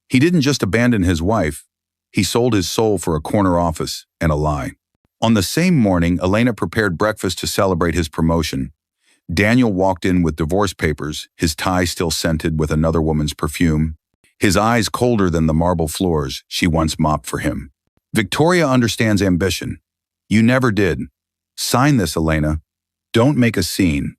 He didn't just abandon his wife, he sold his soul for a corner office and a lie. On the same morning, Elena prepared breakfast to celebrate his promotion. Daniel walked in with divorce papers, his tie still scented with another woman's perfume, his eyes colder than the marble floors she once mopped for him. Victoria understands ambition. You never did. Sign this, Elena. Don't make a scene.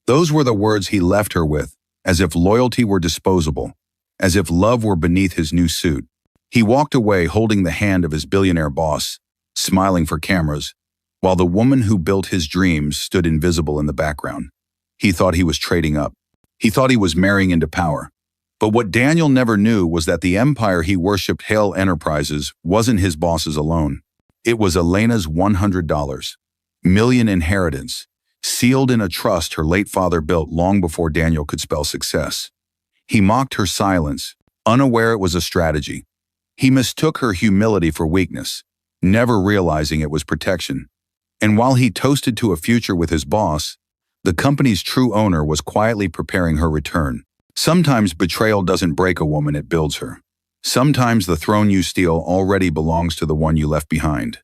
Those were the words he left her with, as if loyalty were disposable, as if love were beneath his new suit. He walked away holding the hand of his billionaire boss, smiling for cameras, while the woman who built his dreams stood invisible in the background. He thought he was trading up. He thought he was marrying into power. But what Daniel never knew was that the empire he worshipped, Hale Enterprises, wasn't his boss's alone. It was Elena's $100 million inheritance, sealed in a trust her late father built long before Daniel could spell success. He mocked her silence, unaware it was a strategy. He mistook her humility for weakness, never realizing it was protection. And while he toasted to a future with his boss, the company's true owner was quietly preparing her return. Sometimes betrayal doesn't break a woman, it builds her. Sometimes the throne you steal already belongs to the one you left behind.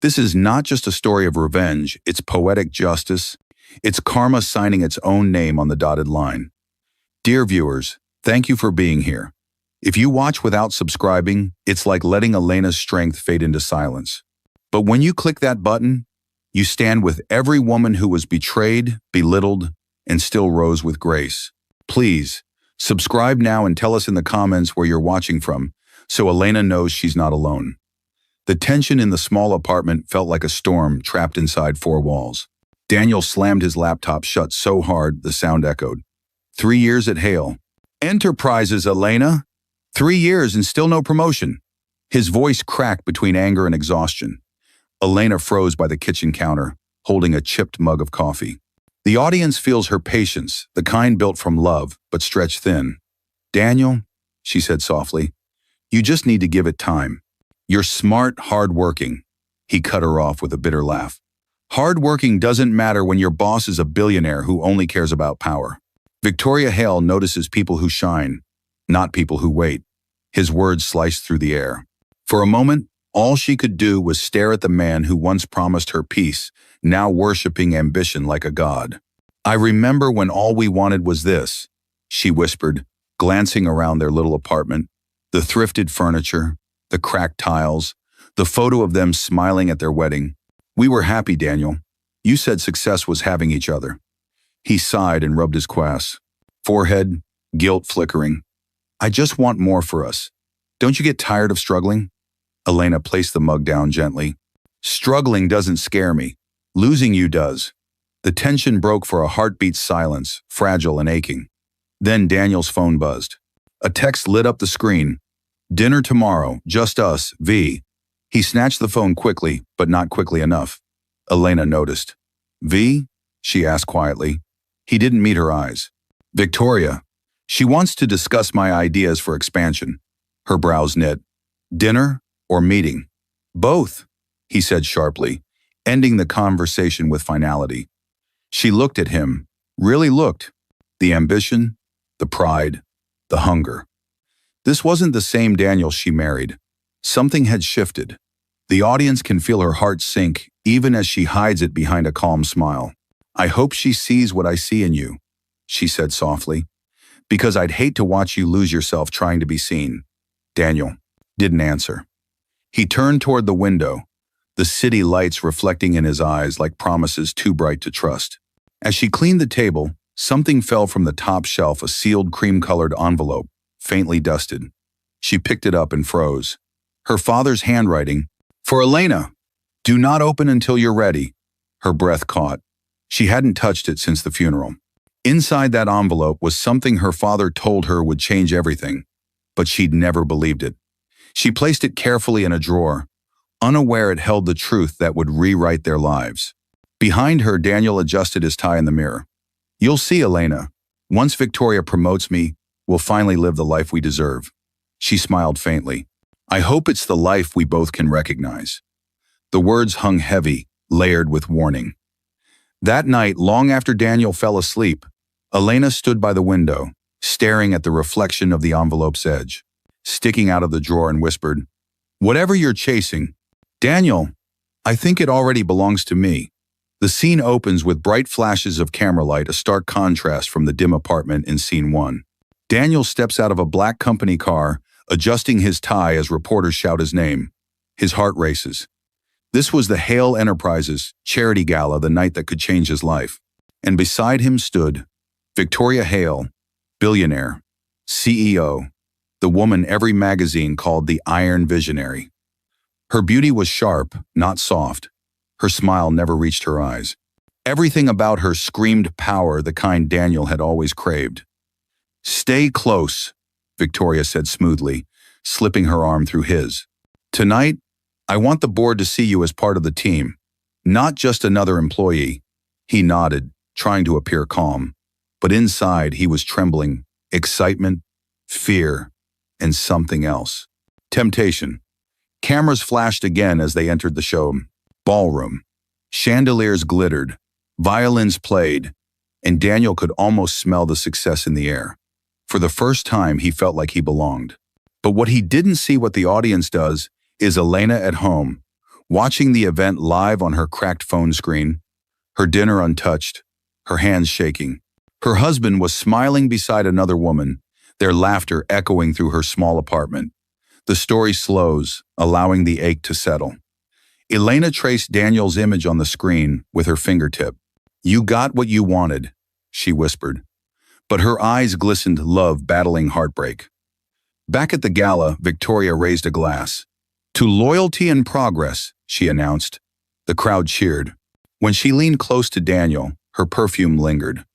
This is not just a story of revenge, it's poetic justice. It's karma signing its own name on the dotted line. Dear viewers, thank you for being here. If you watch without subscribing, it's like letting Elena's strength fade into silence. But when you click that button, you stand with every woman who was betrayed, belittled, and still rose with grace. Please, subscribe now and tell us in the comments where you're watching from, so Elena knows she's not alone. The tension in the small apartment felt like a storm trapped inside four walls. Daniel slammed his laptop shut so hard the sound echoed. 3 years at Hale Enterprises, Elena. 3 years and still no promotion. His voice cracked between anger and exhaustion. Elena froze by the kitchen counter, holding a chipped mug of coffee. The audience feels her patience, the kind built from love, but stretched thin. Daniel, she said softly, you just need to give it time. You're smart, hard-working. He cut her off with a bitter laugh. Hard-working doesn't matter when your boss is a billionaire who only cares about power. Victoria Hale notices people who shine, not people who wait. His words sliced through the air. For a moment, all she could do was stare at the man who once promised her peace, now worshiping ambition like a god. I remember when all we wanted was this, she whispered, glancing around their little apartment. The thrifted furniture, the cracked tiles, the photo of them smiling at their wedding. We were happy, Daniel. You said success was having each other. He sighed and rubbed his quass. Forehead, guilt flickering. I just want more for us. Don't you get tired of struggling? Elena placed the mug down gently. Struggling doesn't scare me. Losing you does. The tension broke for a heartbeat silence, fragile and aching. Then Daniel's phone buzzed. A text lit up the screen. Dinner tomorrow, just us, V. He snatched the phone quickly, but not quickly enough. Elena noticed. V? She asked quietly. He didn't meet her eyes. Victoria. She wants to discuss my ideas for expansion. Her brows knit. Dinner or meeting? Both, he said sharply, ending the conversation with finality. She looked at him, really looked. The ambition, the pride, the hunger. This wasn't the same Daniel she married. Something had shifted. The audience can feel her heart sink, even as she hides it behind a calm smile. I hope she sees what I see in you, she said softly, because I'd hate to watch you lose yourself trying to be seen. Daniel didn't answer. He turned toward the window, the city lights reflecting in his eyes like promises too bright to trust. As she cleaned the table, something fell from the top shelf, a sealed cream-colored envelope, faintly dusted. She picked it up and froze. Her father's handwriting, for Elena, do not open until you're ready. Her breath caught. She hadn't touched it since the funeral. Inside that envelope was something her father told her would change everything, but she'd never believed it. She placed it carefully in a drawer, unaware it held the truth that would rewrite their lives. Behind her, Daniel adjusted his tie in the mirror. You'll see, Elena. Once Victoria promotes me, we'll finally live the life we deserve. She smiled faintly. I hope it's the life we both can recognize. The words hung heavy, layered with warning. That night, long after Daniel fell asleep, Elena stood by the window, staring at the reflection of the envelope's edge. sticking out of the drawer and whispered, "Whatever you're chasing, Daniel, I think it already belongs to me." The scene opens with bright flashes of camera light, a stark contrast from the dim apartment in scene 1. Daniel steps out of a black company car, adjusting his tie as reporters shout his name. His heart races. This was the Hale Enterprises charity gala, the night that could change his life. And beside him stood Victoria Hale, billionaire, CEO, the woman every magazine called the Iron Visionary. Her beauty was sharp, not soft. Her smile never reached her eyes. Everything about her screamed power, the kind Daniel had always craved. "Stay close," Victoria said smoothly, slipping her arm through his. "Tonight, I want the board to see you as part of the team, not just another employee." He nodded, trying to appear calm, but inside he was trembling, excitement, fear, and something else. Temptation. Cameras flashed again as they entered the show. Ballroom. Chandeliers glittered, violins played, and Daniel could almost smell the success in the air. For the first time, he felt like he belonged. But what he didn't see, what the audience does, is Elena at home, watching the event live on her cracked phone screen, her dinner untouched, her hands shaking. Her husband was smiling beside another woman, their laughter echoing through her small apartment. The story slows, allowing the ache to settle. Elena traced Daniel's image on the screen with her fingertip. "You got what you wanted," she whispered. But her eyes glistened, love battling heartbreak. Back at the gala, Victoria raised a glass. "To loyalty and progress," she announced. The crowd cheered. When she leaned close to Daniel, her perfume lingered.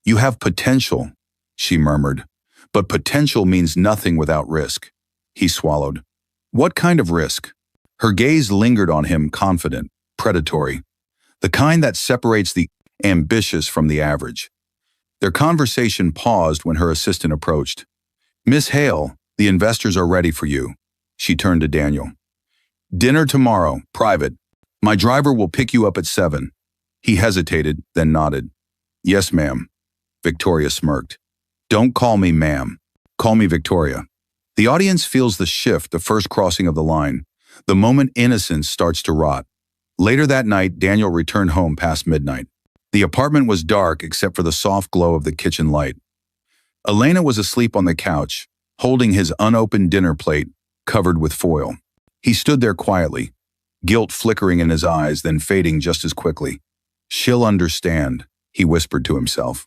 "You have potential," she murmured. "But potential means nothing without risk." He swallowed. "What kind of risk?" Her gaze lingered on him, confident, predatory, the kind that separates the ambitious from the average. Their conversation paused when her assistant approached. "Miss Hale, the investors are ready for you." She turned to Daniel. "Dinner tomorrow, private. My driver will pick you up at 7. He hesitated, then nodded. "Yes, ma'am." Victoria smirked. "Don't call me ma'am. Call me Victoria." The audience feels the shift, the first crossing of the line, the moment innocence starts to rot. Later that night, Daniel returned home past midnight. The apartment was dark except for the soft glow of the kitchen light. Elena was asleep on the couch, holding his unopened dinner plate covered with foil. He stood there quietly, guilt flickering in his eyes, then fading just as quickly. "She'll understand," he whispered to himself.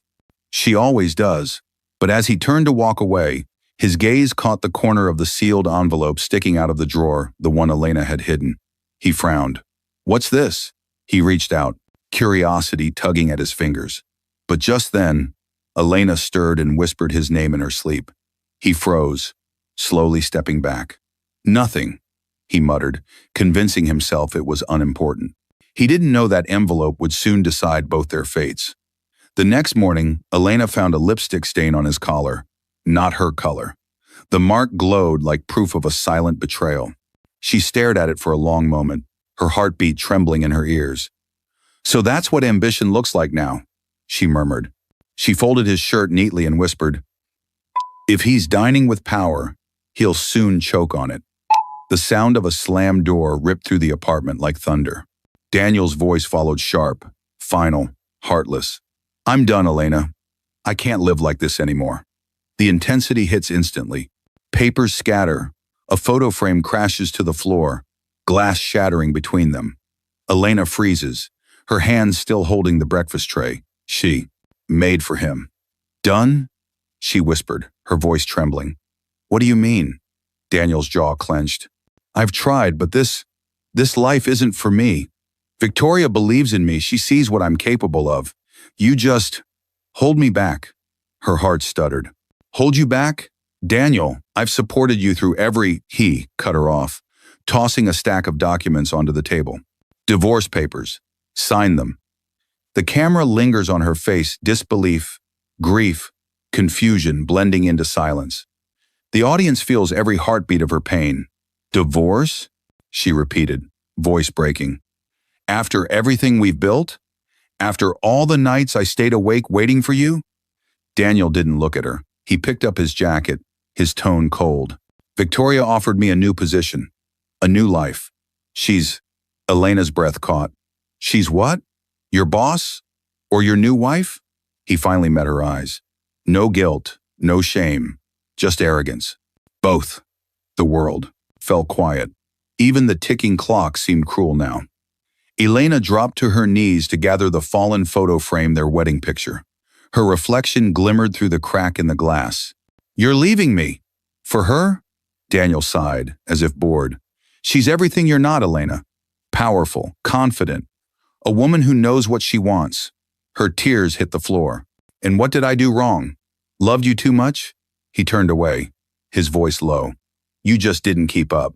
"She always does." But as he turned to walk away, his gaze caught the corner of the sealed envelope sticking out of the drawer, the one Elena had hidden. He frowned. "What's this?" He reached out, curiosity tugging at his fingers. But just then, Elena stirred and whispered his name in her sleep. He froze, slowly stepping back. "Nothing," he muttered, convincing himself it was unimportant. He didn't know that envelope would soon decide both their fates. The next morning, Elena found a lipstick stain on his collar. Not her color. The mark glowed like proof of a silent betrayal. She stared at it for a long moment, her heartbeat trembling in her ears. "So that's what ambition looks like now," she murmured. She folded his shirt neatly and whispered, "If he's dining with power, he'll soon choke on it." The sound of a slammed door ripped through the apartment like thunder. Daniel's voice followed, sharp, final, heartless. "I'm done, Elena. I can't live like this anymore." The intensity hits instantly. Papers scatter. A photo frame crashes to the floor, glass shattering between them. Elena freezes, her hands still holding the breakfast tray. She, made for him. "Done?" she whispered, her voice trembling. "What do you mean?" Daniel's jaw clenched. "I've tried, but this life isn't for me. Victoria believes in me. She sees what I'm capable of. You just hold me back." Her heart stuttered. "Hold you back? Daniel, I've supported you through every..." He cut her off, tossing a stack of documents onto the table. "Divorce papers. Sign them." The camera lingers on her face, disbelief, grief, confusion blending into silence. The audience feels every heartbeat of her pain. "Divorce?" she repeated, voice breaking. "After everything we've built? After all the nights I stayed awake waiting for you?" Daniel didn't look at her. He picked up his jacket, his tone cold. Victoria offered me a new position, a new life. She's... Elena's breath caught. She's what? Your boss? Or your new wife? He finally met her eyes. No guilt, no shame, just arrogance. Both. The world fell quiet. Even the ticking clock seemed cruel now. Elena dropped to her knees to gather the fallen photo frame, their wedding picture. Her reflection glimmered through the crack in the glass. You're leaving me. For her? Daniel sighed, as if bored. She's everything you're not, Elena. Powerful, confident. A woman who knows what she wants. Her tears hit the floor. And what did I do wrong? Loved you too much? He turned away, his voice low. You just didn't keep up.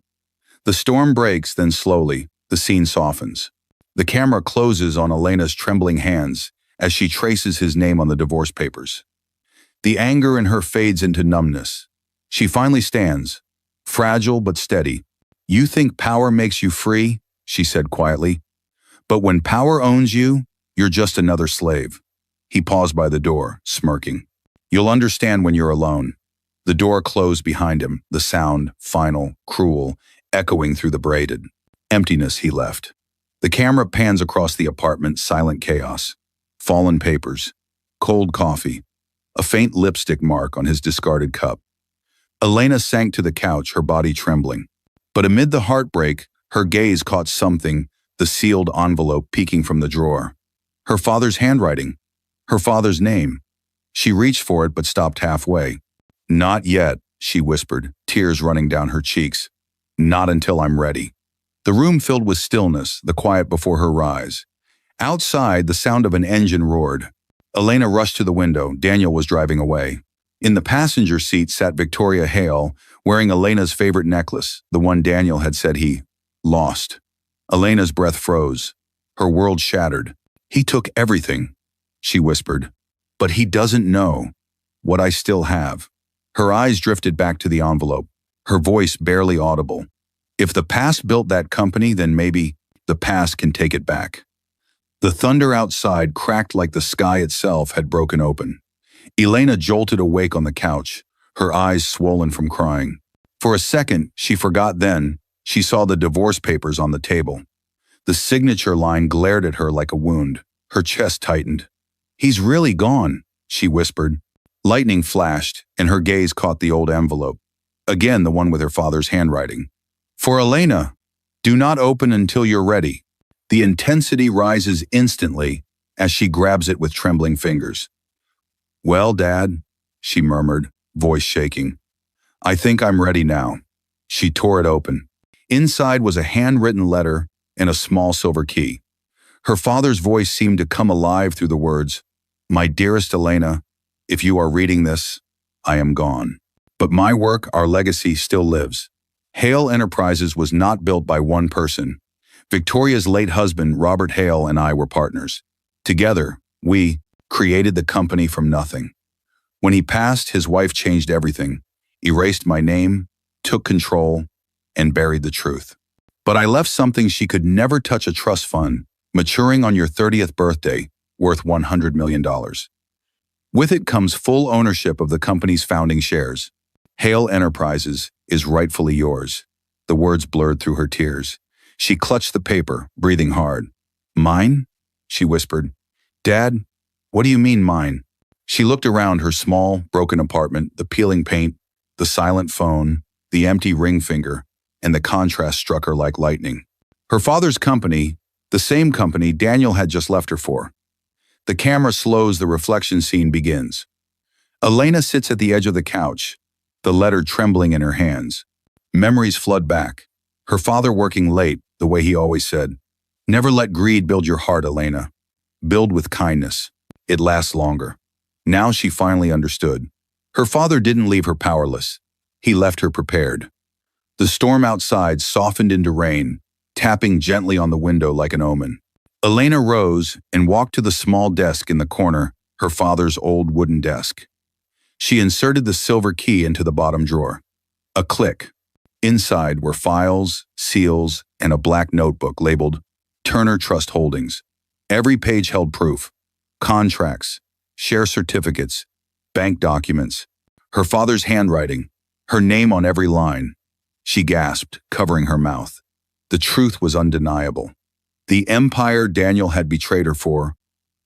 The storm breaks, then slowly, the scene softens. The camera closes on Elena's trembling hands as she traces his name on the divorce papers. The anger in her fades into numbness. She finally stands, fragile but steady. You think power makes you free? She said quietly. But when power owns you, you're just another slave. He paused by the door, smirking. You'll understand when you're alone. The door closed behind him, the sound, final, cruel, echoing through the braided emptiness he left. The camera pans across the apartment, silent chaos. Fallen papers, cold coffee, a faint lipstick mark on his discarded cup. Elena sank to the couch, her body trembling. But amid the heartbreak, her gaze caught something, the sealed envelope peeking from the drawer. Her father's handwriting, her father's name. She reached for it but stopped halfway. Not yet, she whispered, tears running down her cheeks. Not until I'm ready. The room filled with stillness, the quiet before her rise. Outside, the sound of an engine roared. Elena rushed to the window. Daniel was driving away. In the passenger seat sat Victoria Hale, wearing Elena's favorite necklace, the one Daniel had said he lost. Elena's breath froze. Her world shattered. He took everything, she whispered. But he doesn't know what I still have. Her eyes drifted back to the envelope, her voice barely audible. If the past built that company, then maybe the past can take it back. The thunder outside cracked like the sky itself had broken open. Elena jolted awake on the couch, her eyes swollen from crying. For a second, she forgot. Then she saw the divorce papers on the table. The signature line glared at her like a wound. Her chest tightened. He's really gone, she whispered. Lightning flashed, and her gaze caught the old envelope. Again, the one with her father's handwriting. For Elena, do not open until you're ready. The intensity rises instantly as she grabs it with trembling fingers. Well, Dad, she murmured, voice shaking. I think I'm ready now. She tore it open. Inside was a handwritten letter and a small silver key. Her father's voice seemed to come alive through the words, My dearest Elena, if you are reading this, I am gone. But my work, our legacy, still lives. Hale Enterprises was not built by one person. Victoria's late husband, Robert Hale, and I were partners. Together, we created the company from nothing. When he passed, his wife changed everything, erased my name, took control, and buried the truth. But I left something she could never touch: a trust fund, maturing on your 30th birthday, worth $100 million. With it comes full ownership of the company's founding shares. Hale Enterprises is rightfully yours. The words blurred through her tears. She clutched the paper, breathing hard. Mine? She whispered. Dad, what do you mean mine? She looked around her small, broken apartment, the peeling paint, the silent phone, the empty ring finger, and the contrast struck her like lightning. Her father's company, the same company Daniel had just left her for. The camera slows, the reflection scene begins. Elena sits at the edge of the couch, the letter trembling in her hands. Memories flood back. Her father working late, the way he always said. Never let greed build your heart, Elena. Build with kindness. It lasts longer. Now she finally understood. Her father didn't leave her powerless. He left her prepared. The storm outside softened into rain, tapping gently on the window like an omen. Elena rose and walked to the small desk in the corner, her father's old wooden desk. She inserted the silver key into the bottom drawer. A click. Inside were files, seals, and a black notebook labeled Turner Trust Holdings. Every page held proof. Contracts, share certificates, bank documents, her father's handwriting, her name on every line. She gasped, covering her mouth. The truth was undeniable. The empire Daniel had betrayed her for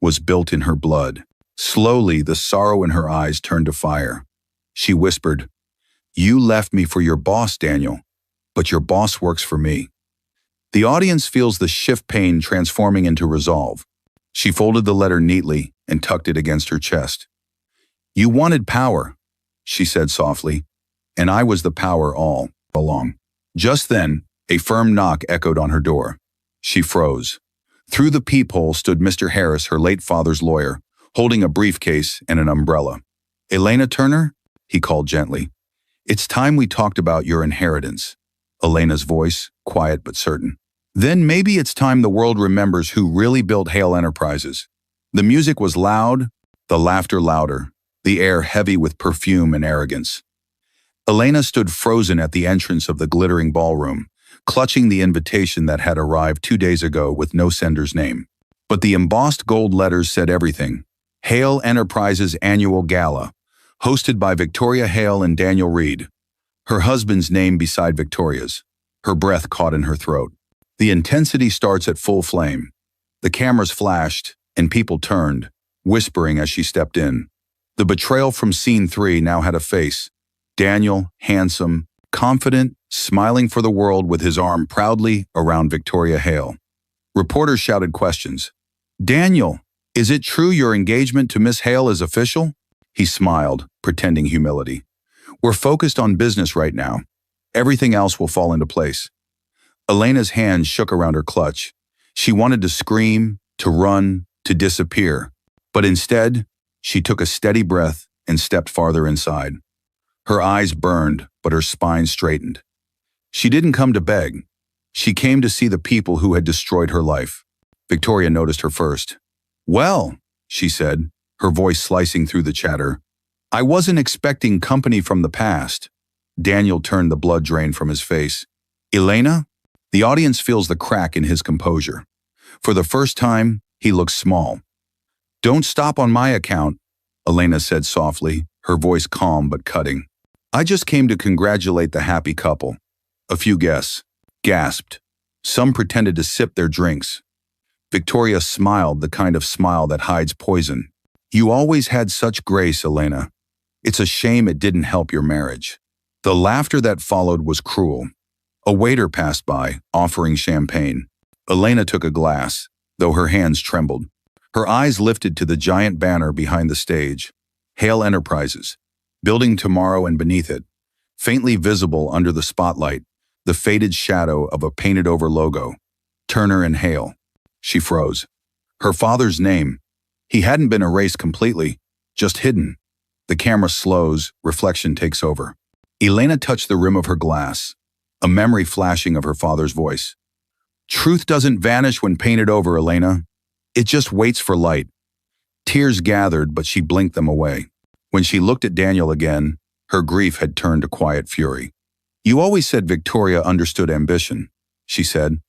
was built in her blood. Slowly, the sorrow in her eyes turned to fire. She whispered, "You left me for your boss, Daniel, but your boss works for me." The audience feels the shift pain transforming into resolve. She folded the letter neatly and tucked it against her chest. "You wanted power," she said softly, "and I was the power all along." Just then, a firm knock echoed on her door. She froze. Through the peephole stood Mr. Harris, her late father's lawyer, holding a briefcase and an umbrella. "Elena Turner?" he called gently. "It's time we talked about your inheritance." Elena's voice, quiet but certain. "Then maybe it's time the world remembers who really built Hale Enterprises." The music was loud, the laughter louder, the air heavy with perfume and arrogance. Elena stood frozen at the entrance of the glittering ballroom, clutching the invitation that had arrived 2 days ago with no sender's name. But the embossed gold letters said everything. Hale Enterprises Annual Gala, hosted by Victoria Hale and Daniel Reed. Her husband's name beside Victoria's. Her breath caught in her throat. The intensity starts at full flame. The cameras flashed, and people turned, whispering as she stepped in. The betrayal from scene 3 now had a face. Daniel, handsome, confident, smiling for the world with his arm proudly around Victoria Hale. Reporters shouted questions. "Daniel, is it true your engagement to Miss Hale is official?" He smiled, pretending humility. "We're focused on business right now. Everything else will fall into place." Elena's hands shook around her clutch. She wanted to scream, to run, to disappear. But instead, she took a steady breath and stepped farther inside. Her eyes burned, but her spine straightened. She didn't come to beg. She came to see the people who had destroyed her life. Victoria noticed her first. "Well," she said, her voice slicing through the chatter, "I wasn't expecting company from the past." Daniel turned the blood drain from his face. "Elena?" The audience feels the crack in his composure. For the first time, he looks small. "Don't stop on my account," Elena said softly, her voice calm but cutting. "I just came to congratulate the happy couple." A few guests gasped. Some pretended to sip their drinks. Victoria smiled, the kind of smile that hides poison. "You always had such grace, Elena. It's a shame it didn't help your marriage." The laughter that followed was cruel. A waiter passed by, offering champagne. Elena took a glass, though her hands trembled. Her eyes lifted to the giant banner behind the stage. Hale Enterprises, building tomorrow, and beneath it, faintly visible under the spotlight, the faded shadow of a painted-over logo. Turner and Hale. She froze. Her father's name. He hadn't been erased completely, just hidden. The camera slows, reflection takes over. Elena touched the rim of her glass, a memory flashing of her father's voice. "Truth doesn't vanish when painted over, Elena. It just waits for light." Tears gathered, but she blinked them away. When she looked at Daniel again, her grief had turned to quiet fury. "You always said Victoria understood ambition," she said.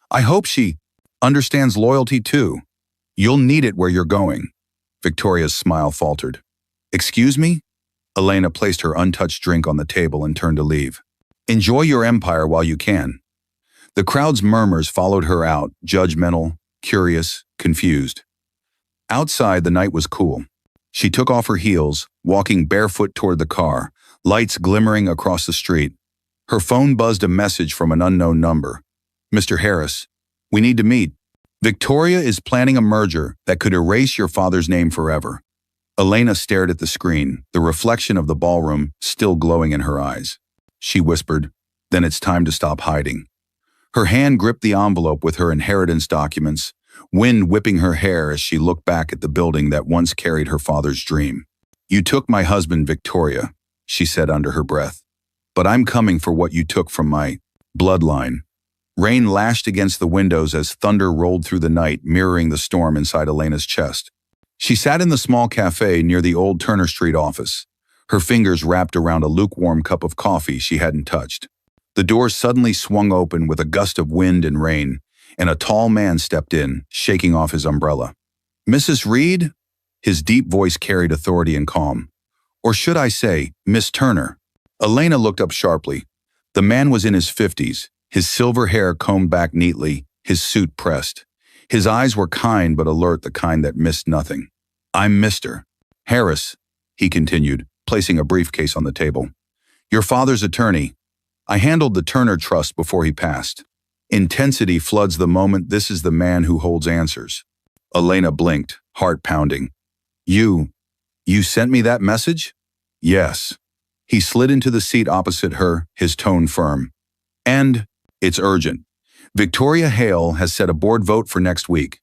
"I hope she understands loyalty too. You'll need it where you're going." Victoria's smile faltered. "Excuse me?" Elena placed her untouched drink on the table and turned to leave. "Enjoy your empire while you can." The crowd's murmurs followed her out, judgmental, curious, confused. Outside, the night was cool. She took off her heels, walking barefoot toward the car, lights glimmering across the street. Her phone buzzed a message from an unknown number. "Mr. Harris, we need to meet. Victoria is planning a merger that could erase your father's name forever." Elena stared at the screen, the reflection of the ballroom still glowing in her eyes. She whispered, "Then it's time to stop hiding." Her hand gripped the envelope with her inheritance documents, wind whipping her hair as she looked back at the building that once carried her father's dream. "You took my husband, Victoria," she said under her breath. "But I'm coming for what you took from my bloodline." Rain lashed against the windows as thunder rolled through the night, mirroring the storm inside Elena's chest. She sat in the small cafe near the old Turner Street office, her fingers wrapped around a lukewarm cup of coffee she hadn't touched. The door suddenly swung open with a gust of wind and rain, and a tall man stepped in, shaking off his umbrella. "Mrs. Reed?" His deep voice carried authority and calm. "Or should I say, Miss Turner?" Elena looked up sharply. The man was in his 50s, his silver hair combed back neatly, his suit pressed. His eyes were kind but alert, the kind that missed nothing. "I'm Mr. Harris," he continued, placing a briefcase on the table. "Your father's attorney. I handled the Turner Trust before he passed." Intensity floods the moment. This is the man who holds answers. Elena blinked, heart pounding. You sent me that message?" "Yes." He slid into the seat opposite her, his tone firm. "And it's urgent. Victoria Hale has set a board vote for next week.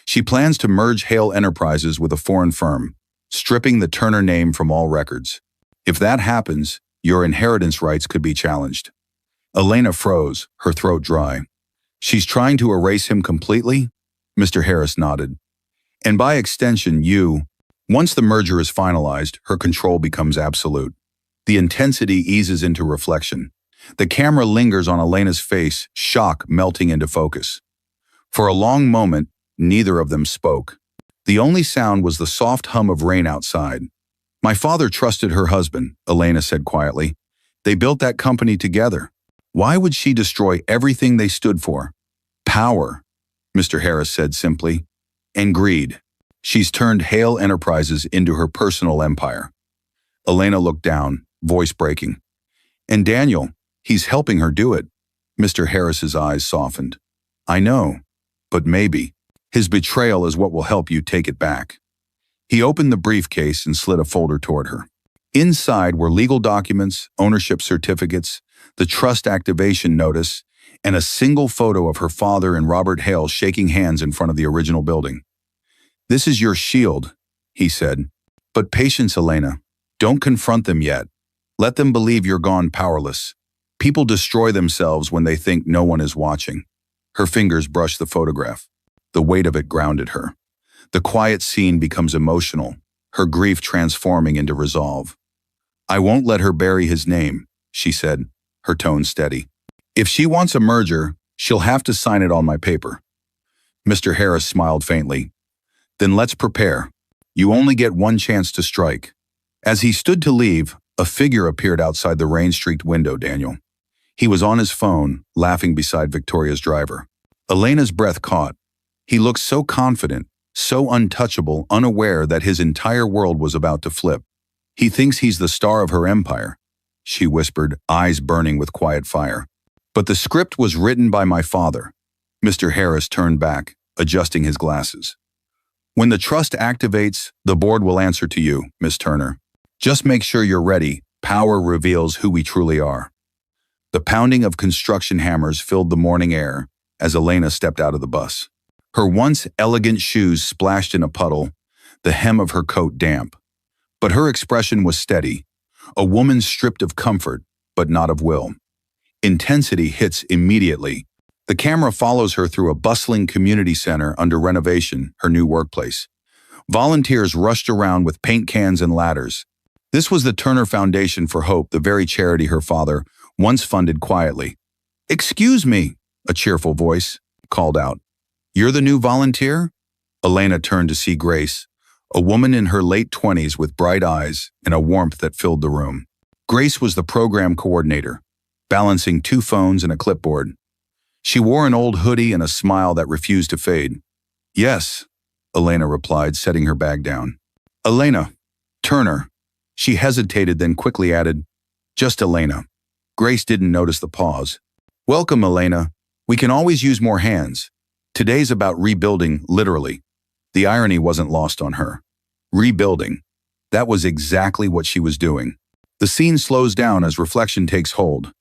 She plans to merge Hale Enterprises with a foreign firm, stripping the Turner name from all records. If that happens, your inheritance rights could be challenged." Elena froze, her throat dry. "She's trying to erase him completely?" Mr. Harris nodded. "And by extension, you. Once the merger is finalized, her control becomes absolute." The intensity eases into reflection. The camera lingers on Elena's face, shock melting into focus. For a long moment, neither of them spoke. The only sound was the soft hum of rain outside. "My father trusted her husband," Elena said quietly. "They built that company together. Why would she destroy everything they stood for?" "Power," Mr. Harris said simply. "And greed. She's turned Hale Enterprises into her personal empire." Elena looked down, voice breaking. "And Daniel, he's helping her do it." Mr. Harris's eyes softened. "I know, but maybe his betrayal is what will help you take it back." He opened the briefcase and slid a folder toward her. Inside were legal documents, ownership certificates, the trust activation notice, and a single photo of her father and Robert Hale shaking hands in front of the original building. "This is your shield," he said. "But patience, Elena. Don't confront them yet. Let them believe you're gone powerless. People destroy themselves when they think no one is watching." Her fingers brushed the photograph. The weight of it grounded her. The quiet scene becomes emotional, her grief transforming into resolve. "I won't let her bury his name," she said, her tone steady. "If she wants a merger, she'll have to sign it on my paper." Mr. Harris smiled faintly. "Then let's prepare. You only get one chance to strike." As he stood to leave, a figure appeared outside the rain-streaked window. Daniel. He was on his phone, laughing beside Victoria's driver. Elena's breath caught. He looked so confident, so untouchable, unaware that his entire world was about to flip. "He thinks he's the star of her empire," she whispered, eyes burning with quiet fire. "But the script was written by my father." Mr. Harris turned back, adjusting his glasses. "When the trust activates, the board will answer to you, Miss Turner. Just make sure you're ready. Power reveals who we truly are." The pounding of construction hammers filled the morning air as Elena stepped out of the bus. Her once elegant shoes splashed in a puddle, the hem of her coat damp. But her expression was steady, a woman stripped of comfort, but not of will. Intensity hits immediately. The camera follows her through a bustling community center under renovation, her new workplace. Volunteers rushed around with paint cans and ladders. This was the Turner Foundation for Hope, the very charity her father once funded quietly. "Excuse me," a cheerful voice called out. "You're the new volunteer?" Elena turned to see Grace, a woman in her late 20s with bright eyes and a warmth that filled the room. Grace was the program coordinator, balancing 2 phones and a clipboard. She wore an old hoodie and a smile that refused to fade. "Yes," Elena replied, setting her bag down. "Elena Turner." She hesitated, then quickly added, "Just Elena." Grace didn't notice the pause. "Welcome, Elena. We can always use more hands. Today's about rebuilding, literally." The irony wasn't lost on her. Rebuilding. That was exactly what she was doing. The scene slows down as reflection takes hold.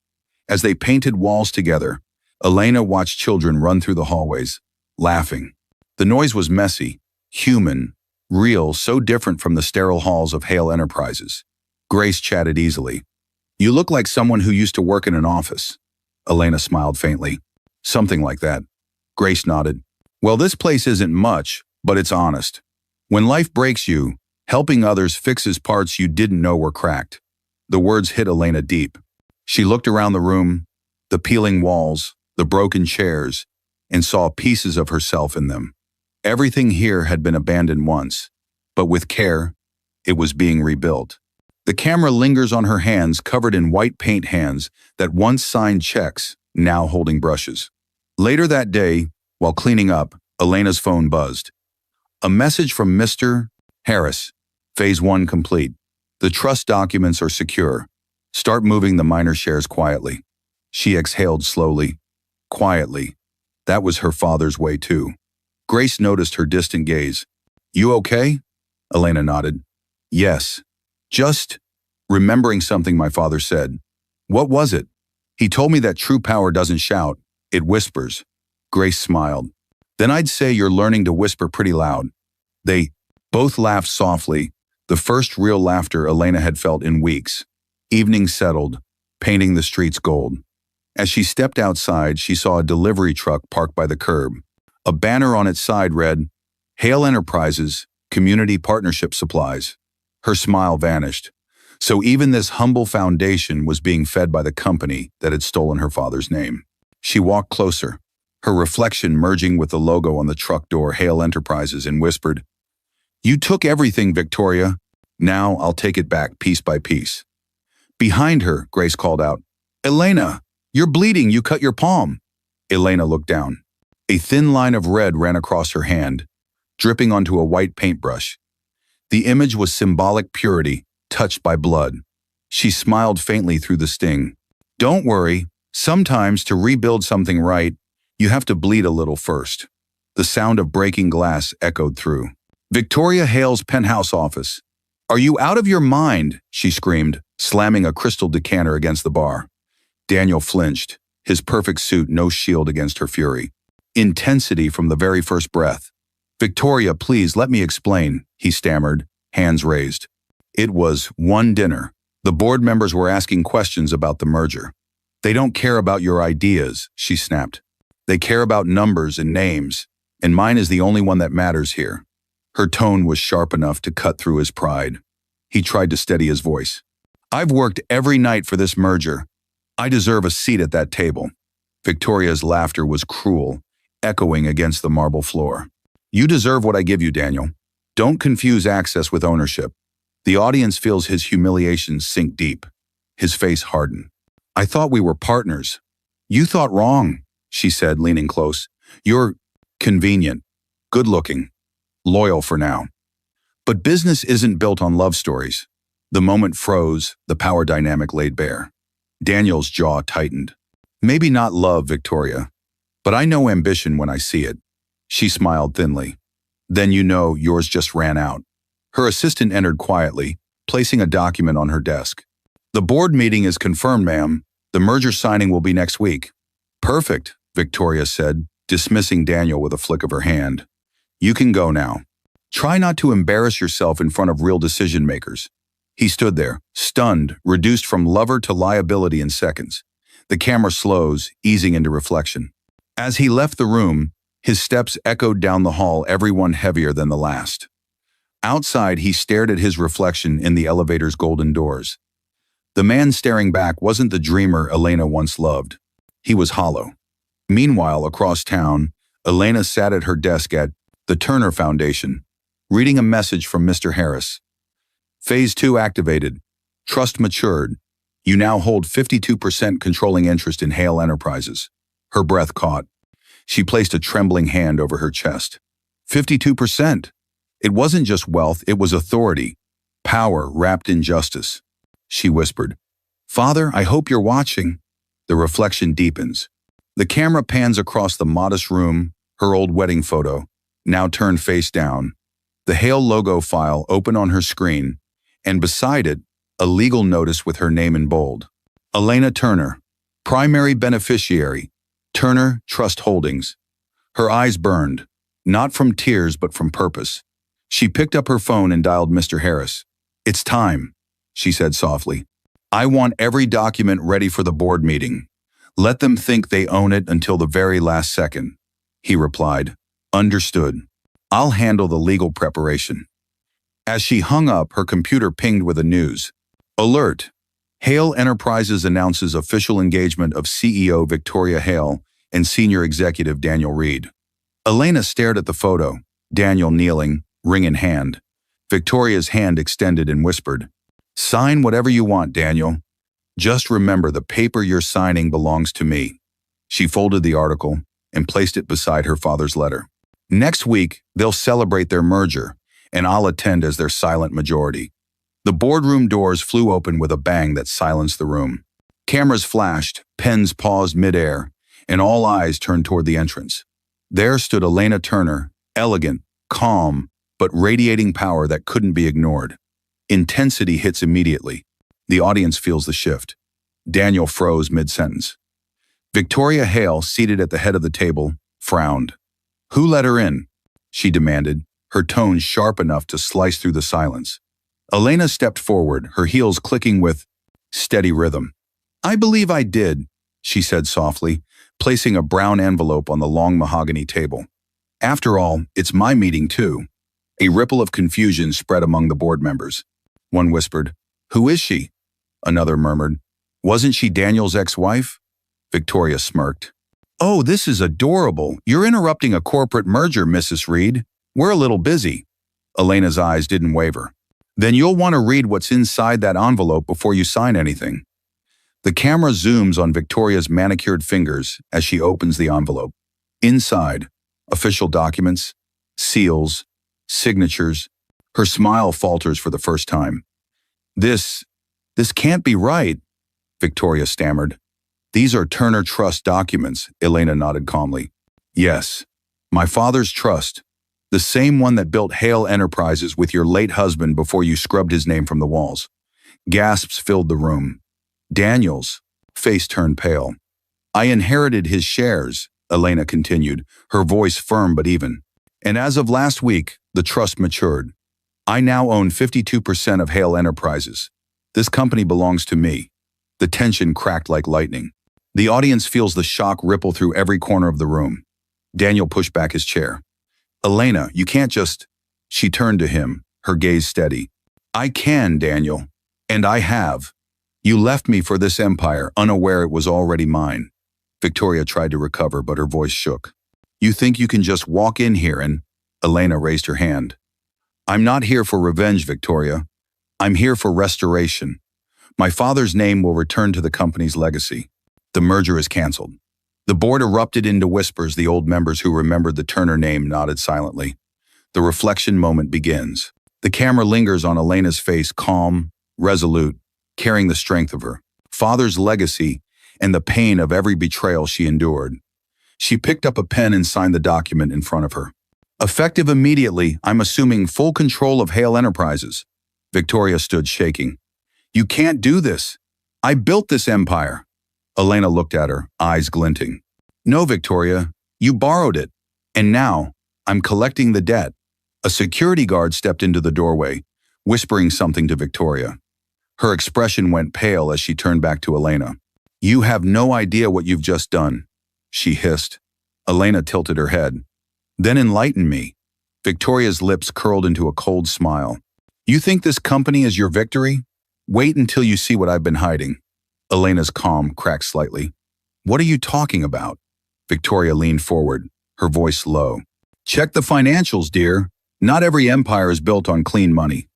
As they painted walls together, Elena watched children run through the hallways, laughing. The noise was messy, human, real, so different from the sterile halls of Hale Enterprises. Grace chatted easily. "You look like someone who used to work in an office." Elena smiled faintly. "Something like that." Grace nodded. "Well, this place isn't much, but it's honest. When life breaks you, helping others fixes parts you didn't know were cracked." The words hit Elena deep. She looked around the room, the peeling walls, the broken chairs, and saw pieces of herself in them. Everything here had been abandoned once, but with care, it was being rebuilt. The camera lingers on her hands covered in white paint hands that once signed checks, now holding brushes. Later that day, while cleaning up, Elena's phone buzzed. A message from Mr. Harris. Phase 1 complete. The trust documents are secure. Start moving the minor shares quietly. She exhaled slowly. Quietly. That was her father's way too. Grace noticed her distant gaze. You okay? Elena nodded. Yes. Just remembering something my father said. What was it? He told me that true power doesn't shout, it whispers. Grace smiled. Then I'd say you're learning to whisper pretty loud. They both laughed softly, the first real laughter Elena had felt in weeks. Evening settled, painting the streets gold. As she stepped outside, she saw a delivery truck parked by the curb. A banner on its side read, Hale Enterprises, Community Partnership Supplies. Her smile vanished. So even this humble foundation was being fed by the company that had stolen her father's name. She walked closer, her reflection merging with the logo on the truck door, Hale Enterprises, and whispered, You took everything, Victoria. Now I'll take it back piece by piece. Behind her, Grace called out, Elena, you're bleeding, you cut your palm. Elena looked down. A thin line of red ran across her hand, dripping onto a white paintbrush. The image was symbolic purity, touched by blood. She smiled faintly through the sting. Don't worry, sometimes to rebuild something right, you have to bleed a little first. The sound of breaking glass echoed through. Victoria Hale's penthouse office. Are you out of your mind? She screamed, slamming a crystal decanter against the bar. Daniel flinched, his perfect suit no shield against her fury. Intensity from the very first breath. Victoria, please let me explain, he stammered, hands raised. It was one dinner. The board members were asking questions about the merger. They don't care about your ideas, she snapped. They care about numbers and names, and mine is the only one that matters here. Her tone was sharp enough to cut through his pride. He tried to steady his voice. I've worked every night for this merger. I deserve a seat at that table. Victoria's laughter was cruel, echoing against the marble floor. You deserve what I give you, Daniel. Don't confuse access with ownership. The audience feels his humiliation sink deep. His face hardened. I thought we were partners. You thought wrong, she said, leaning close. You're convenient, good-looking, loyal for now. But business isn't built on love stories. The moment froze, the power dynamic laid bare. Daniel's jaw tightened. Maybe not love, Victoria, but I know ambition when I see it. She smiled thinly. Then you know yours just ran out. Her assistant entered quietly, placing a document on her desk. The board meeting is confirmed, ma'am. The merger signing will be next week. Perfect, Victoria said, dismissing Daniel with a flick of her hand. You can go now. Try not to embarrass yourself in front of real decision makers. He stood there, stunned, reduced from lover to liability in seconds. The camera slows, easing into reflection. As he left the room, his steps echoed down the hall, every one heavier than the last. Outside, he stared at his reflection in the elevator's golden doors. The man staring back wasn't the dreamer Elena once loved. He was hollow. Meanwhile, across town, Elena sat at her desk at the Turner Foundation, reading a message from Mr. Harris. Phase 2 activated. Trust matured. You now hold 52% controlling interest in Hale Enterprises. Her breath caught. She placed a trembling hand over her chest. 52%. It wasn't just wealth, it was authority. Power wrapped in justice. She whispered, Father, I hope you're watching. The reflection deepens. The camera pans across the modest room, her old wedding photo, now turned face down. The Hale logo file open on her screen, and beside it, a legal notice with her name in bold. Elena Turner, primary beneficiary, Turner Trust Holdings. Her eyes burned, not from tears but from purpose. She picked up her phone and dialed Mr. Harris. It's time, she said softly. I want every document ready for the board meeting. Let them think they own it until the very last second. He replied, Understood. I'll handle the legal preparation. As she hung up, her computer pinged with a news. Alert! Hale Enterprises announces official engagement of CEO Victoria Hale and Senior Executive Daniel Reed. Elena stared at the photo, Daniel kneeling, ring in hand. Victoria's hand extended and whispered, Sign whatever you want, Daniel. Just remember the paper you're signing belongs to me. She folded the article and placed it beside her father's letter. Next week, they'll celebrate their merger, and I'll attend as their silent majority. The boardroom doors flew open with a bang that silenced the room. Cameras flashed, pens paused midair, and all eyes turned toward the entrance. There stood Elena Turner, elegant, calm, but radiating power that couldn't be ignored. Intensity hits immediately. The audience feels the shift. Daniel froze mid-sentence. Victoria Hale, seated at the head of the table, frowned. "Who let her in?" she demanded, her tone sharp enough to slice through the silence. Elena stepped forward, her heels clicking with steady rhythm. "I believe I did," she said softly, placing a brown envelope on the long mahogany table. "After all, it's my meeting too." A ripple of confusion spread among the board members. One whispered, "Who is she?" Another murmured, "Wasn't she Daniel's ex-wife?" Victoria smirked. "Oh, this is adorable. You're interrupting a corporate merger, Mrs. Reed. We're a little busy." Elena's eyes didn't waver. "Then you'll want to read what's inside that envelope before you sign anything." The camera zooms on Victoria's manicured fingers as she opens the envelope. Inside, official documents, seals, signatures. Her smile falters for the first time. This can't be right," Victoria stammered. "These are Turner Trust documents," Elena nodded calmly. "Yes, my father's trust, the same one that built Hale Enterprises with your late husband before you scrubbed his name from the walls." Gasps filled the room. Daniel's face turned pale. "I inherited his shares," Elena continued, her voice firm but even. "And as of last week, the trust matured. I now own 52% of Hale Enterprises. This company belongs to me." The tension cracked like lightning. The audience feels the shock ripple through every corner of the room. Daniel pushed back his chair. "Elena, you can't just—" She turned to him, her gaze steady. "I can, Daniel. And I have. You left me for this empire, unaware it was already mine." Victoria tried to recover, but her voice shook. "You think you can just walk in here and—" Elena raised her hand. "I'm not here for revenge, Victoria. I'm here for restoration. My father's name will return to the company's legacy. The merger is canceled." The board erupted into whispers. The old members who remembered the Turner name nodded silently. The reflection moment begins. The camera lingers on Elena's face, calm, resolute, carrying the strength of her father's legacy and the pain of every betrayal she endured. She picked up a pen and signed the document in front of her. "Effective immediately, I'm assuming full control of Hale Enterprises." Victoria stood shaking. "You can't do this. I built this empire." Elena looked at her, eyes glinting. "No, Victoria, you borrowed it. And now, I'm collecting the debt." A security guard stepped into the doorway, whispering something to Victoria. Her expression went pale as she turned back to Elena. "You have no idea what you've just done," she hissed. Elena tilted her head. "Then enlighten me." Victoria's lips curled into a cold smile. "You think this company is your victory? Wait until you see what I've been hiding." Elena's calm cracked slightly. "What are you talking about?" Victoria leaned forward, her voice low. "Check the financials, dear. Not every empire is built on clean money."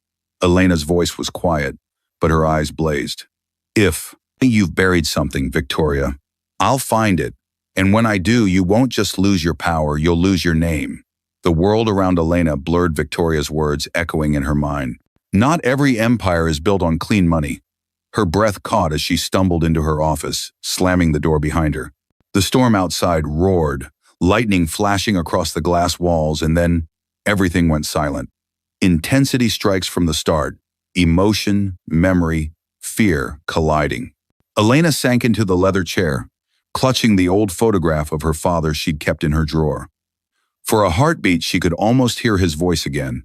Elena's voice was quiet, but her eyes blazed. "If you've buried something, Victoria, I'll find it. And when I do, you won't just lose your power, you'll lose your name." The world around Elena blurred Victoria's words echoing in her mind. Not every empire is built on clean money. Her breath caught as she stumbled into her office, slamming the door behind her. The storm outside roared, lightning flashing across the glass walls, and then everything went silent. Intensity strikes from the start, emotion, memory, fear colliding. Elena sank into the leather chair, clutching the old photograph of her father she'd kept in her drawer. For a heartbeat, she could almost hear his voice again.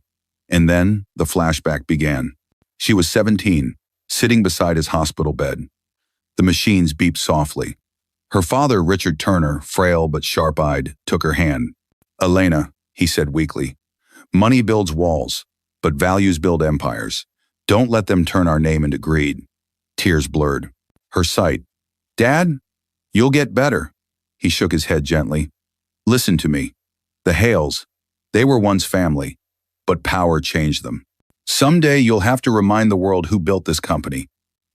And then the flashback began. She was 17, sitting beside his hospital bed. The machines beeped softly. Her father, Richard Turner, frail but sharp-eyed, took her hand. "Elena," he said weakly, "money builds walls, but values build empires. Don't let them turn our name into greed." Tears blurred her sight. "Dad, you'll get better." He shook his head gently. "Listen to me. The Hales, they were once family, but power changed them. Someday you'll have to remind the world who built this company.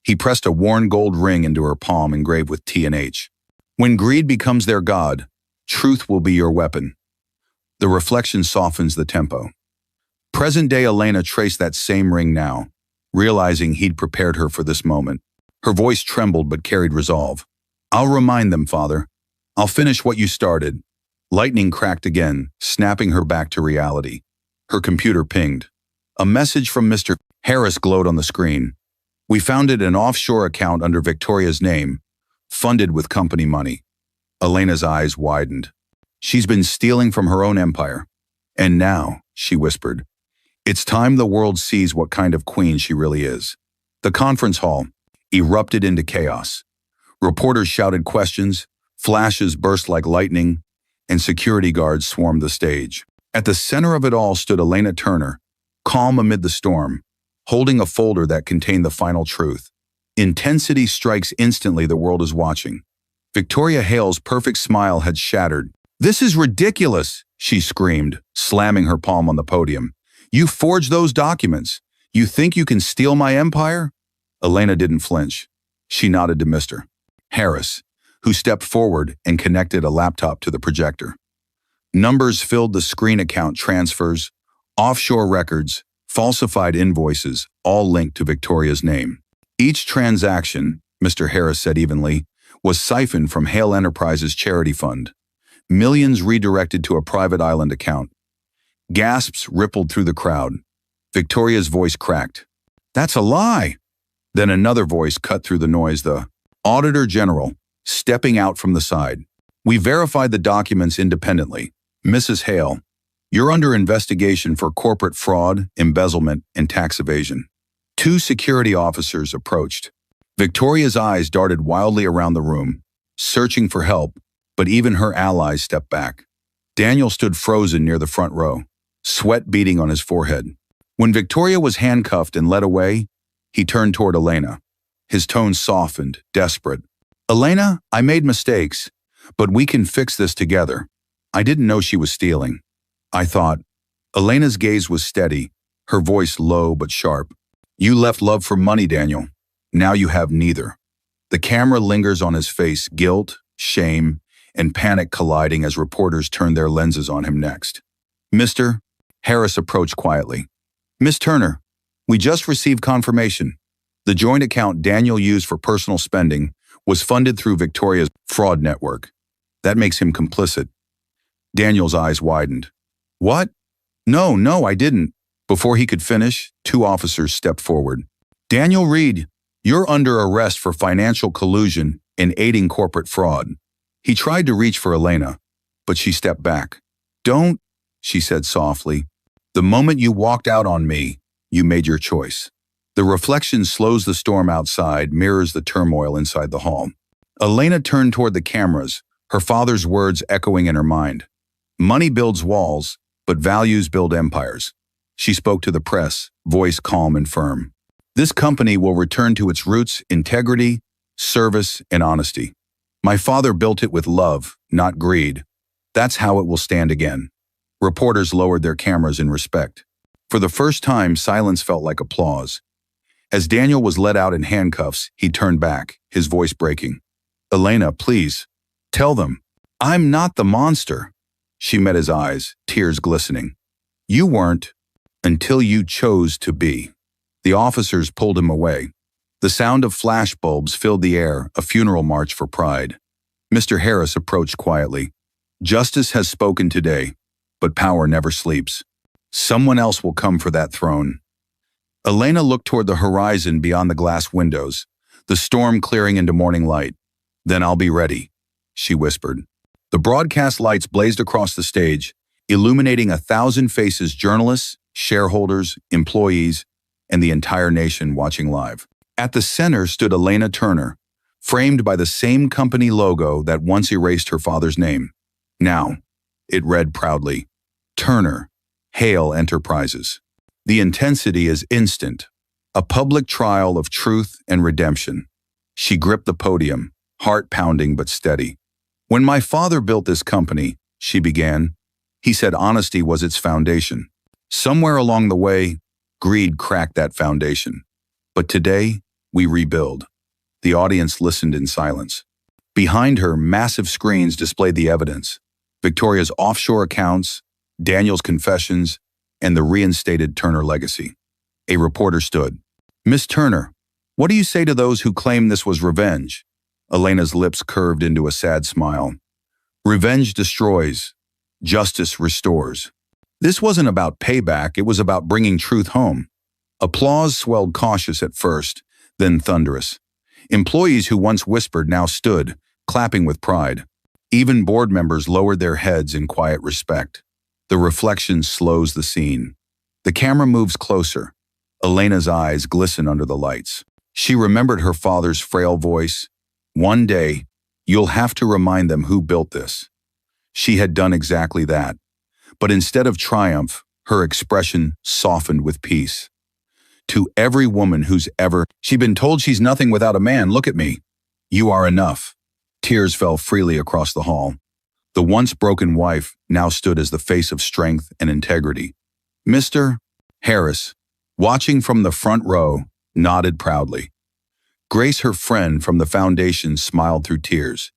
He pressed a worn gold ring into her palm engraved with T and H. When greed becomes their god, truth will be your weapon. The reflection softens the tempo. Present-day Elena traced that same ring now, realizing he'd prepared her for this moment. Her voice trembled but carried resolve. I'll remind them, Father. I'll finish what you started. Lightning cracked again, snapping her back to reality. Her computer pinged. A message from Mr. Harris glowed on the screen. We founded an offshore account under Victoria's name, funded with company money. Elena's eyes widened. She's been stealing from her own empire. And now, she whispered, it's time the world sees what kind of queen she really is. The conference hall erupted into chaos. Reporters shouted questions, flashes burst like lightning, and security guards swarmed the stage. At the center of it all stood Elena Turner, calm amid the storm, holding a folder that contained the final truth. Intensity strikes instantly, the world is watching. Victoria Hale's perfect smile had shattered. This is ridiculous, she screamed, slamming her palm on the podium. You forged those documents. You think you can steal my empire? Elena didn't flinch. She nodded to Mr. Harris, who stepped forward and connected a laptop to the projector. Numbers filled the screen: account transfers, offshore records, falsified invoices, all linked to Victoria's name. Each transaction, Mr. Harris said evenly, was siphoned from Hale Enterprises' charity fund. Millions redirected to a private island account. Gasps rippled through the crowd. Victoria's voice cracked. That's a lie! Then another voice cut through the noise, the Auditor General, stepping out from the side. We verified the documents independently. Mrs. Hale, you're under investigation for corporate fraud, embezzlement, and tax evasion. Two security officers approached. Victoria's eyes darted wildly around the room, searching for help, but even her allies stepped back. Daniel stood frozen near the front row, sweat beading on his forehead. When Victoria was handcuffed and led away, he turned toward Elena. His tone softened, desperate. Elena, I made mistakes, but we can fix this together. I didn't know she was stealing. I thought. Elena's gaze was steady, her voice low but sharp. You left love for money, Daniel. Now you have neither. The camera lingers on his face, guilt, shame, and panic colliding as reporters turn their lenses on him next. Mr. Harris approached quietly. Miss Turner, we just received confirmation. The joint account Daniel used for personal spending was funded through Victoria's fraud network. That makes him complicit. Daniel's eyes widened. What? No, I didn't. Before he could finish, two officers stepped forward. Daniel Reed, you're under arrest for financial collusion and aiding corporate fraud. He tried to reach for Elena, but she stepped back. Don't, she said softly. The moment you walked out on me, you made your choice. The reflection slows the storm outside, mirrors the turmoil inside the hall. Elena turned toward the cameras, her father's words echoing in her mind. Money builds walls, but values build empires. She spoke to the press, voice calm and firm. This company will return to its roots: integrity, service, and honesty. My father built it with love, not greed. That's how it will stand again. Reporters lowered their cameras in respect. For the first time, silence felt like applause. As Daniel was led out in handcuffs, he turned back, his voice breaking. Elena, please, tell them. I'm not the monster. She met his eyes, tears glistening. You weren't, until you chose to be. The officers pulled him away. The sound of flashbulbs filled the air, a funeral march for pride. Mr. Harris approached quietly. Justice has spoken today, but power never sleeps. Someone else will come for that throne. Elena looked toward the horizon beyond the glass windows, the storm clearing into morning light. Then I'll be ready, she whispered. The broadcast lights blazed across the stage, illuminating 1,000 faces: journalists, shareholders, employees, and the entire nation watching live. At the center stood Elena Turner, framed by the same company logo that once erased her father's name. Now, it read proudly, Turner, Hale Enterprises. The intensity is instant, a public trial of truth and redemption. She gripped the podium, heart pounding but steady. When my father built this company, she began, he said honesty was its foundation. Somewhere along the way, Greed cracked that foundation. But today, we rebuild. The audience listened in silence. Behind her, massive screens displayed the evidence: Victoria's offshore accounts, Daniel's confessions, and the reinstated Turner legacy. A reporter stood. "Miss Turner, what do you say to those who claim this was revenge?" Elena's lips curved into a sad smile. "Revenge destroys. Justice restores." This wasn't about payback, it was about bringing truth home. Applause swelled cautious at first, then thunderous. Employees who once whispered now stood, clapping with pride. Even board members lowered their heads in quiet respect. The reflection slows the scene. The camera moves closer. Elena's eyes glisten under the lights. She remembered her father's frail voice. "One day, you'll have to remind them who built this." She had done exactly that. But instead of triumph, her expression softened with peace. "To every woman who's ever she's been told she's nothing without a man, look at me. You are enough." Tears fell freely across the hall. The once broken wife now stood as the face of strength and integrity. Mr. Harris, watching from the front row, nodded proudly. Grace, her friend from the foundation, smiled through tears.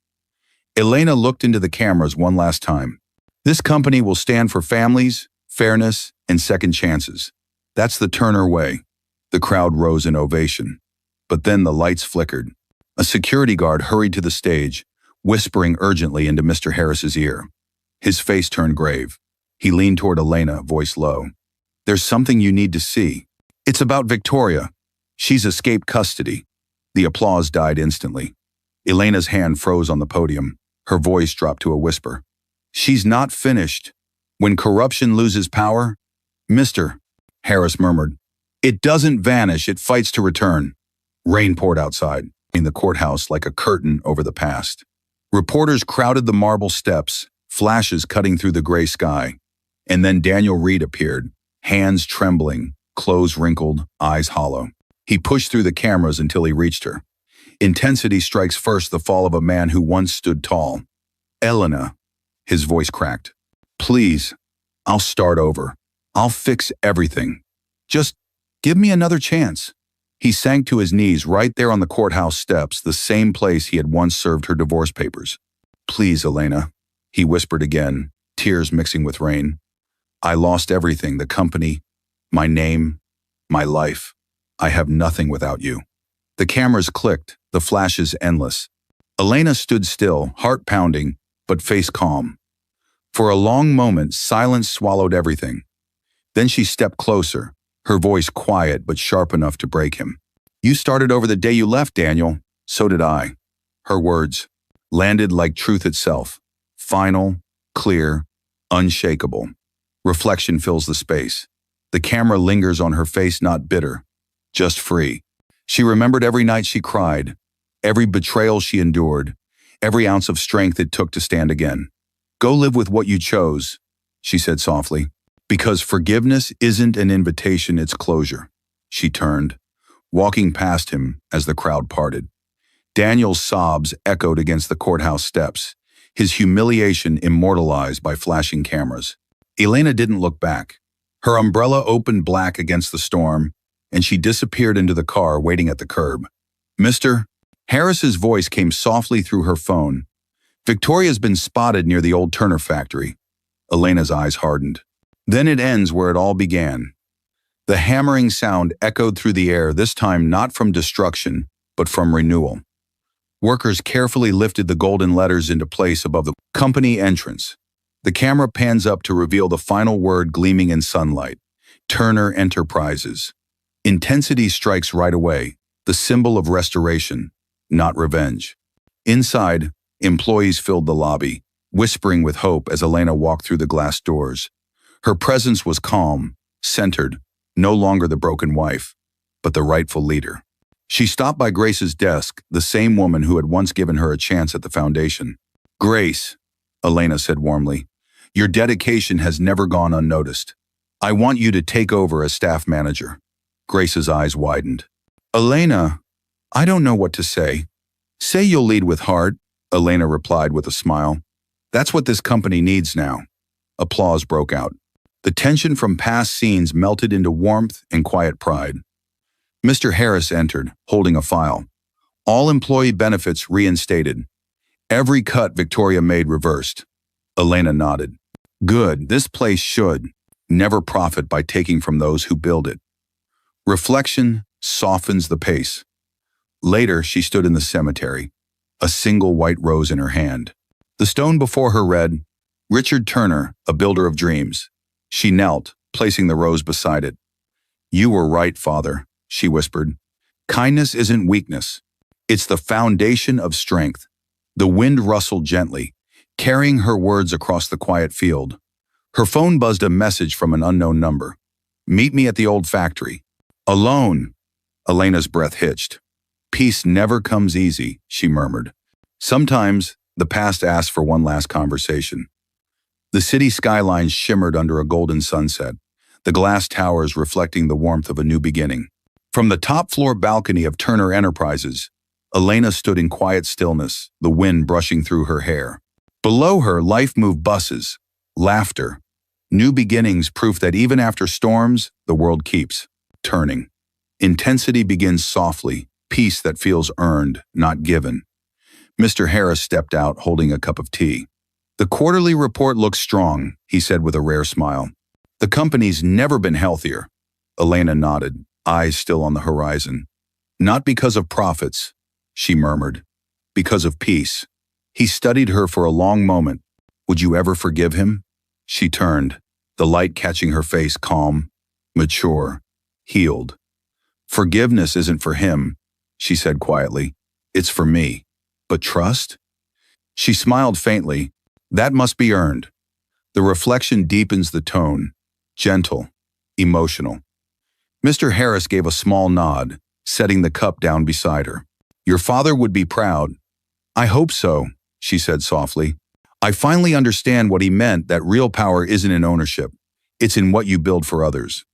Elena looked into the cameras one last time. "This company will stand for families, fairness, and second chances. That's the Turner way." The crowd rose in ovation. But then the lights flickered. A security guard hurried to the stage, whispering urgently into Mr. Harris's ear. His face turned grave. He leaned toward Elena, voice low. "There's something you need to see. It's about Victoria. She's escaped custody." The applause died instantly. Elena's hand froze on the podium. Her voice dropped to a whisper. "She's not finished. When corruption loses power..." "Mr. Harris murmured. "It doesn't vanish, it fights to return." Rain poured outside, in the courthouse like a curtain over the past. Reporters crowded the marble steps, flashes cutting through the gray sky. And then Daniel Reed appeared, hands trembling, clothes wrinkled, eyes hollow. He pushed through the cameras until he reached her. Intensity strikes first the fall of a man who once stood tall. "Elena," his voice cracked. "Please, I'll start over. I'll fix everything. Just give me another chance." He sank to his knees right there on the courthouse steps, the same place he had once served her divorce papers. "Please, Elena," he whispered again, tears mixing with rain. "I lost everything, the company, my name, my life. I have nothing without you." The cameras clicked, the flashes endless. Elena stood still, heart pounding, but face calm. For a long moment, silence swallowed everything. Then she stepped closer, her voice quiet but sharp enough to break him. "You started over the day you left, Daniel. So did I." Her words landed like truth itself. Final, clear, unshakable. Reflection fills the space. The camera lingers on her face, not bitter, just free. She remembered every night she cried, every betrayal she endured, every ounce of strength it took to stand again. "Go live with what you chose," she said softly. "Because forgiveness isn't an invitation, it's closure." She turned, walking past him as the crowd parted. Daniel's sobs echoed against the courthouse steps, his humiliation immortalized by flashing cameras. Elena didn't look back. Her umbrella opened black against the storm, and she disappeared into the car waiting at the curb. "Mr. Harris's voice came softly through her phone. "Victoria's been spotted near the old Turner factory." Elena's eyes hardened. Then it ends where it all began. The hammering sound echoed through the air, this time not from destruction, but from renewal. Workers carefully lifted the golden letters into place above the company entrance. The camera pans up to reveal the final word gleaming in sunlight: Turner Enterprises. Intensity strikes right away, the symbol of restoration, not revenge. Inside, employees filled the lobby, whispering with hope as Elena walked through the glass doors. Her presence was calm, centered, no longer the broken wife, but the rightful leader. She stopped by Grace's desk, the same woman who had once given her a chance at the foundation. "Grace," Elena said warmly, "your dedication has never gone unnoticed. I want you to take over as staff manager." Grace's eyes widened. "Elena, I don't know what to say." "Say you'll lead with heart," Elena replied with a smile. "That's what this company needs now." Applause broke out. The tension from past scenes melted into warmth and quiet pride. Mr. Harris entered, holding a file. All employee benefits reinstated. Every cut Victoria made reversed. Elena nodded. Good, this place should never profit by taking from those who build it. Reflection softens the pace. Later, she stood in the cemetery, a single white rose in her hand. The stone before her read, Richard Turner, a builder of dreams. She knelt, placing the rose beside it. You were right, Father, she whispered. Kindness isn't weakness. It's the foundation of strength. The wind rustled gently, carrying her words across the quiet field. Her phone buzzed a message from an unknown number. Meet me at the old factory. Alone. Elena's breath hitched. Peace never comes easy, she murmured. Sometimes, the past asks for one last conversation. The city skyline shimmered under a golden sunset, the glass towers reflecting the warmth of a new beginning. From the top-floor balcony of Turner Enterprises, Elena stood in quiet stillness, the wind brushing through her hair. Below her, life moved buses, laughter, new beginnings, proof that even after storms, the world keeps turning. Intensity begins softly, peace that feels earned, not given. Mr. Harris stepped out, holding a cup of tea. The quarterly report looks strong, he said with a rare smile. The company's never been healthier. Elena nodded, eyes still on the horizon. Not because of profits, she murmured. Because of peace. He studied her for a long moment. Would you ever forgive him? She turned, the light catching her face, calm, mature, healed. Forgiveness isn't for him, she said quietly. It's for me. But trust? She smiled faintly. That must be earned. The reflection deepens the tone, gentle, emotional. Mr. Harris gave a small nod, setting the cup down beside her. Your father would be proud. I hope so, she said softly. I finally understand what he meant, that real power isn't in ownership. It's in what you build for others.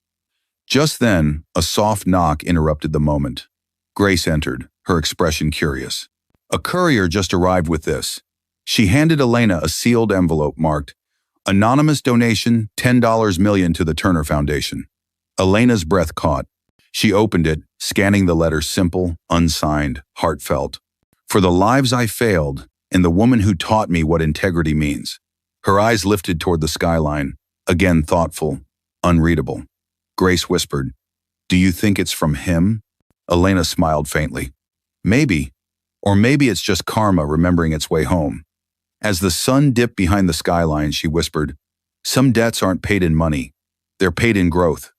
Just then, a soft knock interrupted the moment. Grace entered, her expression curious. A courier just arrived with this. She handed Elena a sealed envelope marked, Anonymous donation, $10 million to the Turner Foundation. Elena's breath caught. She opened it, scanning the letter, simple, unsigned, heartfelt. For the lives I failed, and the woman who taught me what integrity means. Her eyes lifted toward the skyline, again thoughtful, unreadable. Grace whispered, Do you think it's from him? Elena smiled faintly. Maybe. Or maybe it's just karma remembering its way home. As the sun dipped behind the skyline, she whispered, Some debts aren't paid in money. They're paid in growth.